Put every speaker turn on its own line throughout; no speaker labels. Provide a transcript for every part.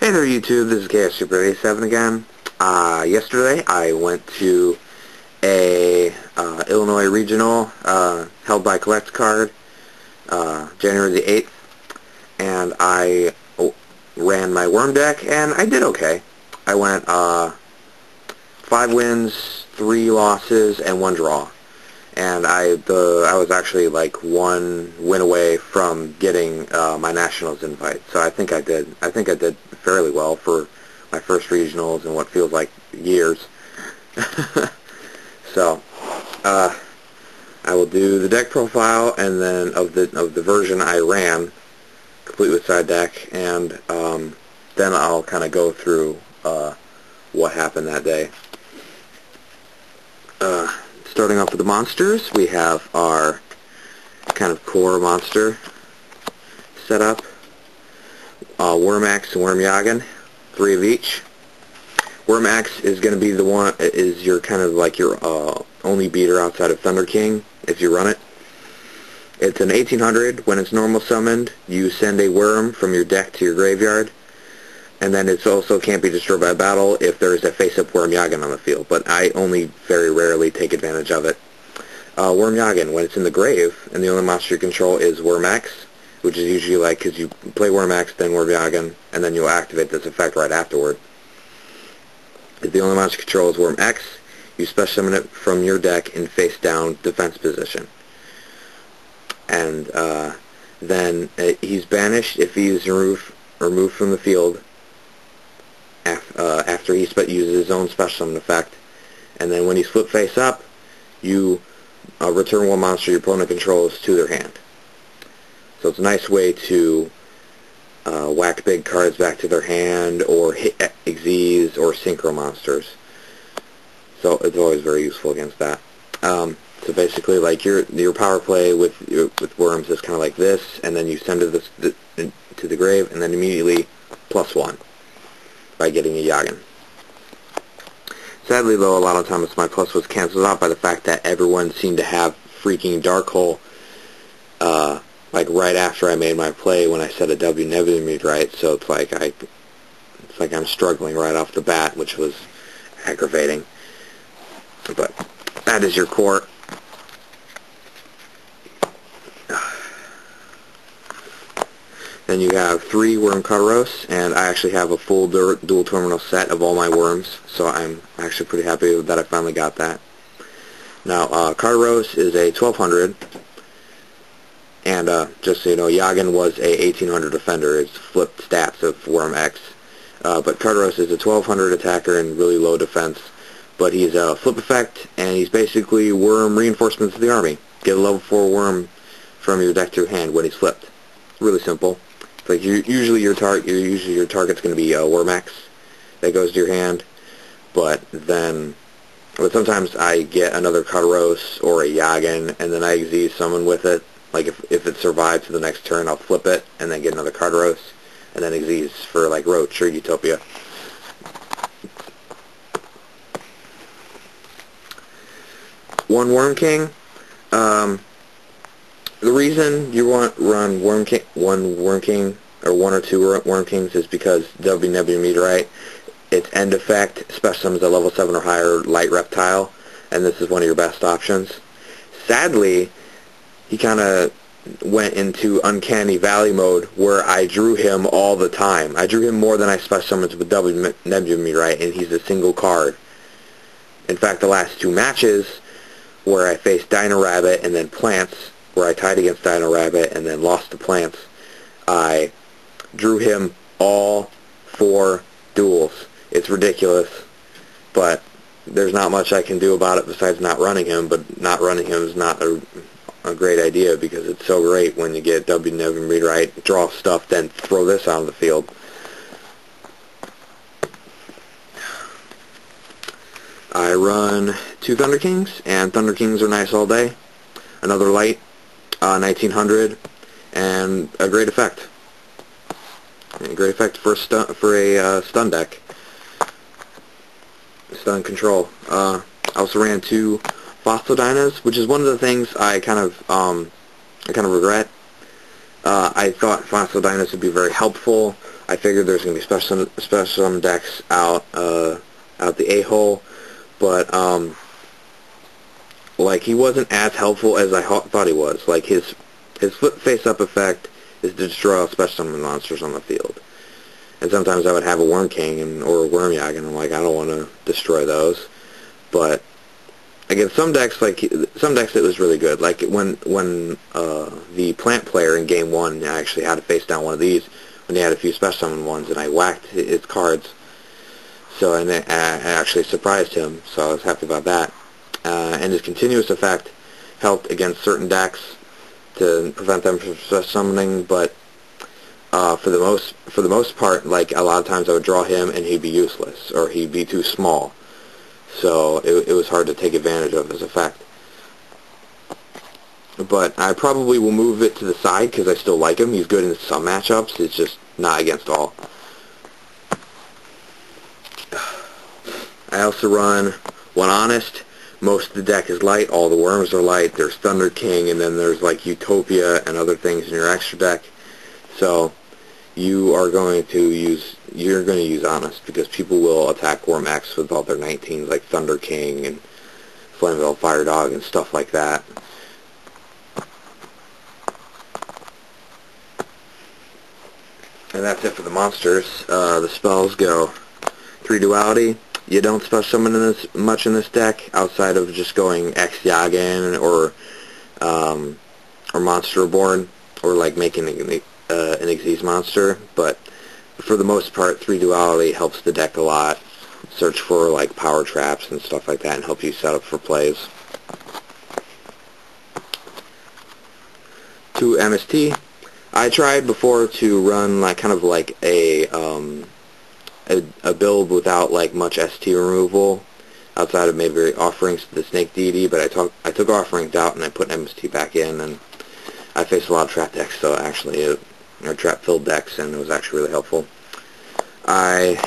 Hey there YouTube, this is KSuper87 again. Yesterday I went to a Illinois regional held by Collect Card, January the 8th, and I ran my Worm deck, and I did okay. I went 5 wins, 3 losses, and 1 draw. And I was actually like 1 win away from getting my nationals invite. So I think I did fairly well for my first regionals in what feels like years. So I will do the deck profile and then of the version I ran, complete with side deck, and then I'll kind of go through what happened that day. Starting off with the monsters, we have our kind of core monster setup. Worm Xex and Worm Yagan, 3 of each. Worm Xex is going to be the one, is your kind of like your only beater outside of Thunder King, if you run it. It's an 1800. When it's normal summoned, you send a worm from your deck to your graveyard. And then it also can't be destroyed by battle if there is a face-up Worm Yagan on the field, but I only very rarely take advantage of it. Worm Yagan, when it's in the grave, and the only monster you control is Worm Xex, which is usually like, because you play Worm Xex, then Worm Yagan, and then you'll activate this effect right afterward. If the only monster you control is Worm Xex, you special summon it from your deck in face-down defense position. And then he's banished if he is removed from the field after he uses his own special summon effect. And then when he's flipped face up, you return 1 monster your opponent controls to their hand. So it's a nice way to whack big cards back to their hand, or hit Xyz or Synchro monsters. So it's always very useful against that. So basically, like your power play with worms is kind of like this, and then you send it to the grave, and then immediately +1 by getting a Yagan. Sadly, though, a lot of times my plus was canceled out by the fact that everyone seemed to have freaking Dark Hole like right after I made my play when I set a W Nebula Meteorite, so it's like I'm struggling right off the bat, which was aggravating. But that is your core. Then you have 3 Worm Cartaros, and I actually have a full dual terminal set of all my worms, so I'm actually pretty happy that I finally got that. Now, Cartaros is a 1200, and just so you know, Yagan was a 1800 defender. It's flipped stats of Worm Xex. But Cartaros is a 1200 attacker and really low defense, but he's a flip effect, and he's basically worm reinforcements to the army. Get a level 4 worm from your deck to your hand when he's flipped. Really simple. Like usually your target's going to be Worm Xex that goes to your hand, but sometimes I get another Cartaros or a Yagan, and then I Xyz summon with it. Like if it survives to the next turn, I'll flip it and then get another Cartaros, and then Xyz for like Roach or Utopia. One Worm King. The reason you want to run one Worm King, or 1 or 2 Worm Kings, is because W Nebula Meteorite, its end effect special summons a level 7 or higher light reptile, and this is one of your best options. Sadly, he kind of went into Uncanny Valley mode, where I drew him all the time. I drew him more than I special summoned with W Nebula Meteorite, and he's a single card. In fact, the last 2 matches, where I faced Dyna Rabbit and then Plants, where I tied against Dyna Rabbit and then lost to Plants, I drew him all 4 duels. It's ridiculous, but there's not much I can do about it besides not running him, but not running him is not a great idea, because it's so great when you get W Nebula Meteorite, draw stuff, then throw this out of the field. I run 2 Thunder Kings, and Thunder Kings are nice all day. Another light, 1900, and a great effect. A great effect for a stun deck. Stun control. I also ran 2 Fossil Dynas, which is one of the things I kind of regret. I thought Fossil Dinos would be very helpful. I figured there's going to be special decks out the a-hole, but like, he wasn't as helpful as I thought he was. Like, his flip face-up effect is to destroy all special summon monsters on the field. And sometimes I would have a Worm King or a Worm Yagan, and I'm like, I don't want to destroy those. But against some decks, it was really good. Like when the plant player in game 1, I actually had to face down one of these when he had a few special summon ones, and I whacked his cards. So, and I actually surprised him, so I was happy about that. And his continuous effect helped against certain decks to prevent them from special summoning, but for the most part, like, a lot of times I would draw him and he'd be useless, or he'd be too small. So it was hard to take advantage of his effect. But I probably will move it to the side because I still like him. He's good in some matchups. It's just not against all. I also run one Honest. Most of the deck is light. All the worms are light. There's Thunder King, and then there's like Utopia and other things in your extra deck. So you're going to use Honest because people will attack Worm X with all their 19s, like Thunder King and Flameville Fire Dog and stuff like that. And that's it for the monsters. The spells go 3 Duality. You don't special summon much in this deck outside of just going X Yagan or Monster Reborn, or like making an Xyz monster. But for the most part, 3 Duality helps the deck a lot. Search for like power traps and stuff like that, and help you set up for plays. 2 MST. I tried before to run like kind of like a build without like much ST removal, outside of maybe offerings to the Snake Deity, but I took offerings out and I put MST back in, and I faced a lot of trap decks, so actually, or trap filled decks, and it was actually really helpful. I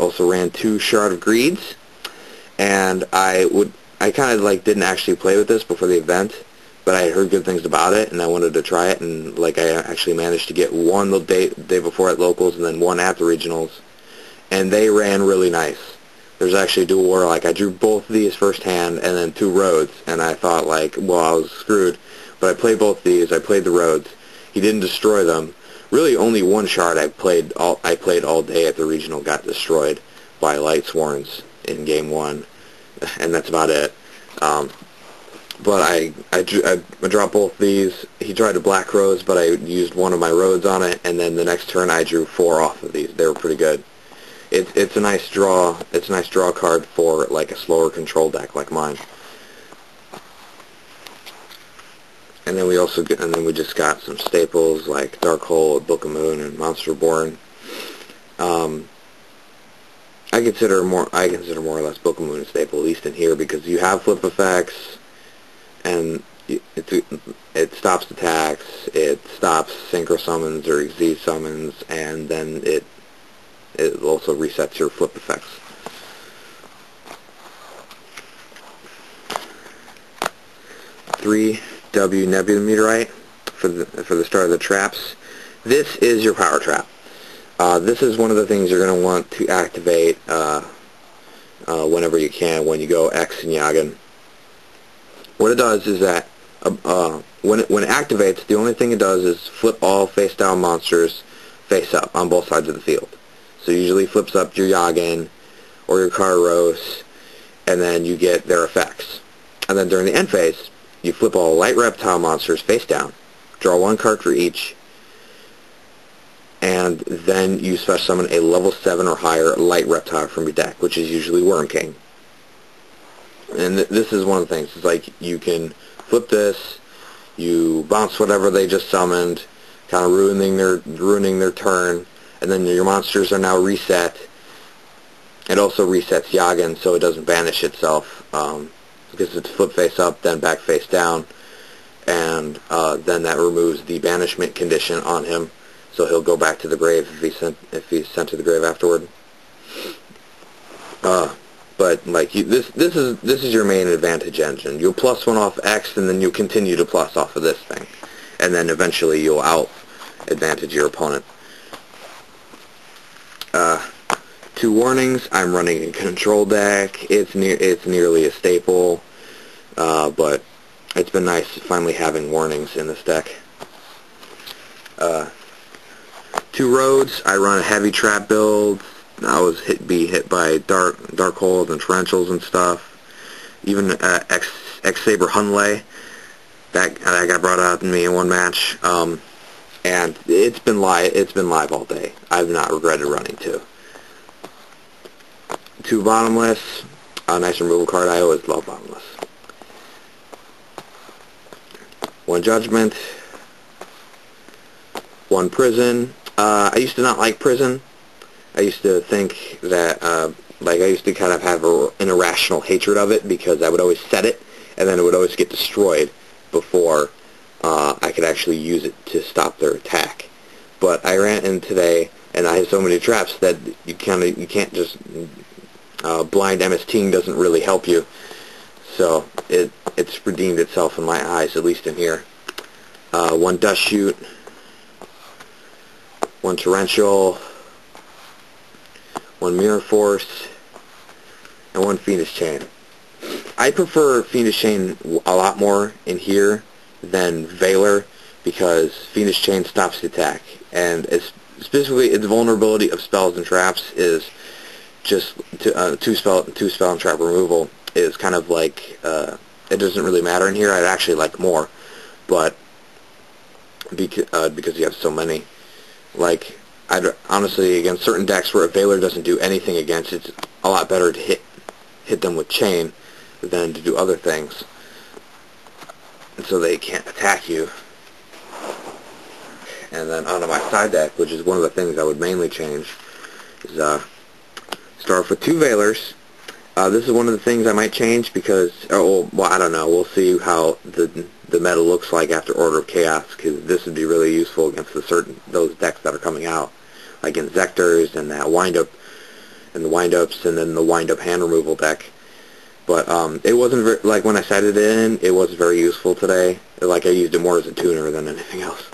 also ran 2 Shard of Greeds, and I kind of like didn't actually play with this before the event, but I had heard good things about it, and I wanted to try it, and like I actually managed to get one the day before at locals, and then one at the regionals, and they ran really nice. There's actually a dual where like I drew both of these first hand, and then 2 roads, and I thought like, well, I was screwed, but I played both these. I played the roads. He didn't destroy them. Really, only one shard I played all day at the regional got destroyed by Light Sworns in game 1, and that's about it. But I dropped both these. He tried a Black Rose, but I used one of my roads on it, and then the next turn I drew 4 off of these. They were pretty good. It's a nice draw. It's a nice draw card for like a slower control deck like mine. And then we just got some staples like Dark Hole, Book of Moon, and Monster Reborn. I consider more or less Book of Moon a staple, at least in here, because you have flip effects, and it stops attacks, it stops synchro summons or Xyz summons, and then it also resets your flip effects. 3 W Nebula Meteorite for the start of the traps. This is your power trap. This is one of the things you're going to want to activate whenever you can, when you go X and Yagan. What it does is that when it activates, the only thing it does is flip all face down monsters face up on both sides of the field. So it usually flips up your Yagan or your Cartaros, and then you get their effects. And then during the end phase, you flip all light reptile monsters face down, draw 1 card for each, and then you special summon a level 7 or higher light reptile from your deck, which is usually Worm King. And this is one of the things. It's like you can flip this, you bounce whatever they just summoned, kind of ruining their turn, and then your monsters are now reset. It also resets Yagan so it doesn't banish itself, because it's flip face up, then back face down, and then that removes the banishment condition on him, so he'll go back to the grave if he's sent to the grave afterward. But like this is your main advantage engine. You'll +1 off X, and then you continue to plus off of this thing, and then eventually you'll out-advantage your opponent. 2 warnings. I'm running a control deck. It's nearly a staple, but it's been nice finally having warnings in this deck. 2 roads. I run a heavy trap build. I was hit by dark holes and torrentials and stuff. Even X-Saber Hunley that got brought out in me in one match. And it's been live all day. I've not regretted running 2. 2 Bottomless, a nice removal card. I always love Bottomless. 1 Judgment, 1 Prison. I used to not like Prison. I used to think that, I used to kind of have an irrational hatred of it because I would always set it, and then it would always get destroyed before I could actually use it to stop their attack. But I ran in today, and I had so many traps that you can't just blind MSTing doesn't really help you. So it's redeemed itself in my eyes, at least in here. 1 Dustshoot, 1 Torrential, 1 Mirror Force, and 1 Fiendish Chain. I prefer Fiendish Chain a lot more in here than Veiler because Fiendish Chain stops the attack, and specifically its vulnerability of spells and traps is just two spell and trap removal is kind of like it doesn't really matter in here. I'd actually like more, but because you have so many, like honestly against certain decks where a Veiler doesn't do anything against, it's a lot better to hit them with Chain than to do other things, and so they can't attack you. And then onto my side deck, which is one of the things I would mainly change, is start off with 2 Veilers. This is one of the things I might change because, well, I don't know. We'll see how the meta looks like after Order of Chaos, because this would be really useful against those decks that are coming out, like Inzectors and that windup, and the windups, and then the windup hand removal deck. But it wasn't very, like when I set it in, it wasn't very useful today. Like I used it more as a tuner than anything else.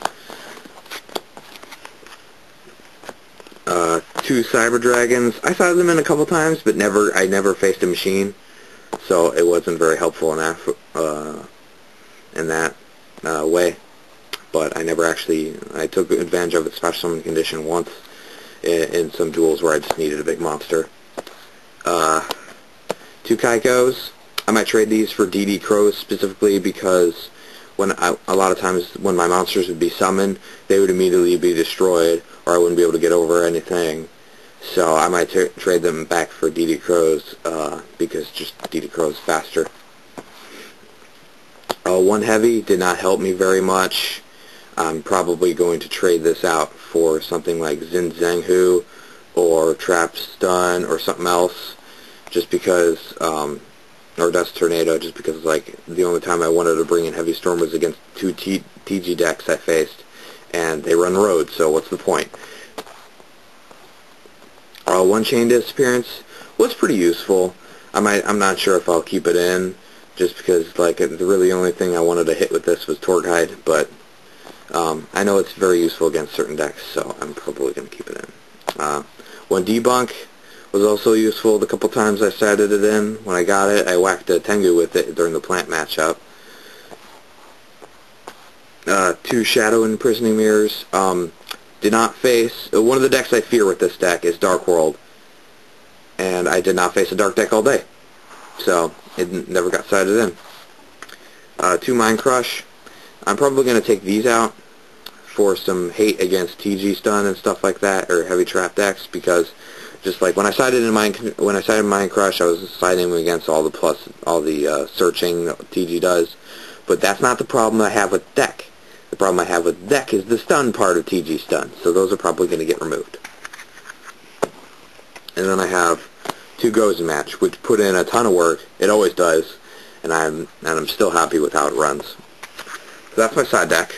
2 Cyber Dragons. I saw them in a couple times, but I never faced a machine, so it wasn't very helpful in that way. But I took advantage of its special summon condition once in some duels where I just needed a big monster. 2 Kycoos. I might trade these for DD Crows specifically because a lot of times when my monsters would be summoned, they would immediately be destroyed, or I wouldn't be able to get over anything. So I might trade them back for DD Crows because just DD Crows is faster. 1 Heavy did not help me very much. I'm probably going to trade this out for something like Xin Zhenghu or Trap Stun or something else, just because, or Dust Tornado, just because like the only time I wanted to bring in Heavy Storm was against 2 TG decks I faced, and they run Road, so what's the point? 1 Chain Disappearance was pretty useful. I'm not sure if I'll keep it in, just because like the really only thing I wanted to hit with this was Tour Guide, but I know it's very useful against certain decks, so I'm probably going to keep it in. 1 Debunk was also useful the couple times I started it in. When I got it, I whacked a Tengu with it during the plant matchup. 2 Shadow-Imprisoning Mirrors. Did not face... one of the decks I fear with this deck is Dark World, and I did not face a dark deck all day, so it never got sided in. 2 Mind Crush. I'm probably going to take these out for some hate against TG Stun and stuff like that, or heavy trap decks, because just like when I sided in Mind Crush, I was siding against all the searching that TG does, but that's not the problem I have with deck. The problem I have with deck is the stun part of TG Stun, so those are probably going to get removed. And then I have 2 Gozen Match, which put in a ton of work. It always does, and I'm still happy with how it runs. So that's my side deck.